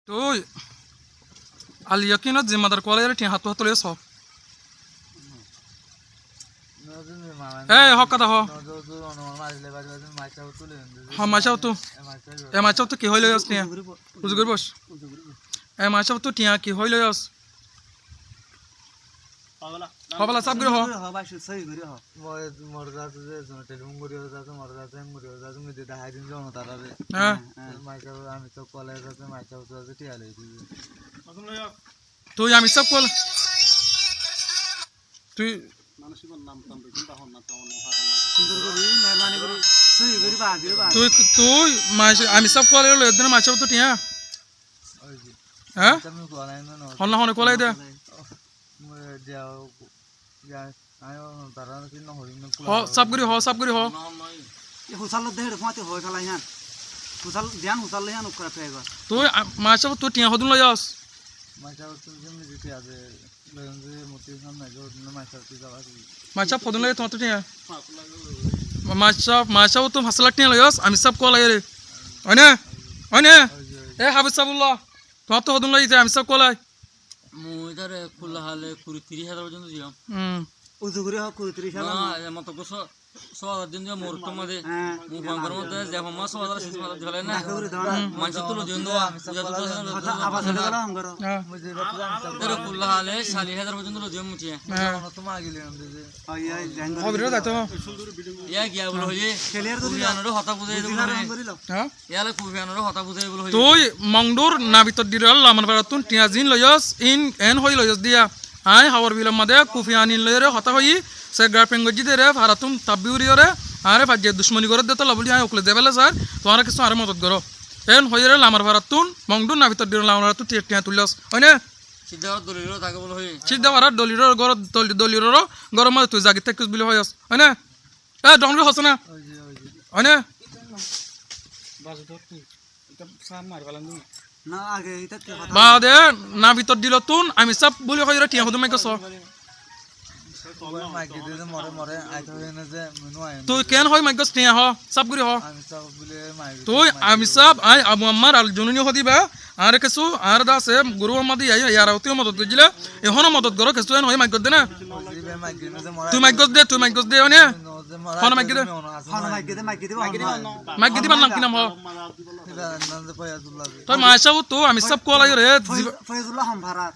তুই আলিয়াকিনত জিম্মাদার কলেজের টিয়া হাত তুলে সব হক কথা মাইচাও তো মাইচাও তো কি হইল টিয়া বুঝ করি বস মাইচাও তো টিয়া কি হইল হবলা সব করে তুই আমি সব কল তুই তুই তুই আমি সব কল একদিন মাইচাও তো টিয়া হ্যাঁ হল না কলাই দে সব করি তুই মাছ তুই টিয়া হদুন লই আস মাছ ফদুন লই তোমার টিয়া মাছ তো 5 লাখ টিয়া লই আস আমি সব কলাই রে হয় এ হাবিব সাবুল্লাহ তোমার তো হদুন লই আমি সব কলাই মুই ধরে খোলা হলে 30,000 পর্যন্ত দিলাম উজু করে 30,000 মত গোস 100,000 দিন মোর তো মধ্যে মু বাঙ্গর মধ্যে যে মাস 100,000 শেষ মাস ধরে না মানছি তুলো দিন দো আবাস হলে গেল আমগর ধরে খোলা হলে 40,000 পর্যন্ত দিলাম মুচিয়া তোমা গিলে হবির দাতো ইয়া গিয়া বল হই খেলিয়ার তো কুফিয়ানর হতা বুঝাই দেব হ্যাঁ ইয়ালে কুফিয়ানর হতা বুঝাই বল হই তুই মংডুর না ভিতর দিরাল লামান বারাতুন টিয়া জিন লয়স ইন এন হই লয়স দিয়া আই হাওয়ার বিলম মাদে কুফিয়ানি লয়রে হতা হই সে গার্লফ্রেন্ড গজি দে রে ভারাতুন তাবিউরি রে আরে বাজে দুশ্মনী করে দে তো লাবলি আই ওকলে দেবেলে স্যার তোরা কিছু আরে মদত করো এন হই রে লামার ভারাতুন মংডুর না ভিতর দিরাল লামার ভারাতুন টিয়া তুলস হইনা সিদ্ধা দলিল থাকে বল হই সিদ্ধা ভারা দলির গর দলির গরম তুই জাগি থেকে বিলি হইস হইনা এ ডংরি হস না হইনা না আগে এটা বাদে না ভিতর দিল তুন আমি সব বলি হই রে টিয়া হদু মাইক সব তুই কেন হয় মাইক টিয়া হ সব গুরি হ তুই আমি সব আই আবু আম্মার আল জুনুনি হদিবা আর কিছু আর দাসে গুরু আমাদি আই ইয়ার অতিও মদত দিলে এখনো মদত করো কিছু হয় মাইক দে না তুই মাইক দে অনে ফোন মাইক দে মাইক দিবা নাম কি নাম হ তুই মাইসাও তো আমি সব কলাই রে ফয়জুল্লাহ হামভারাত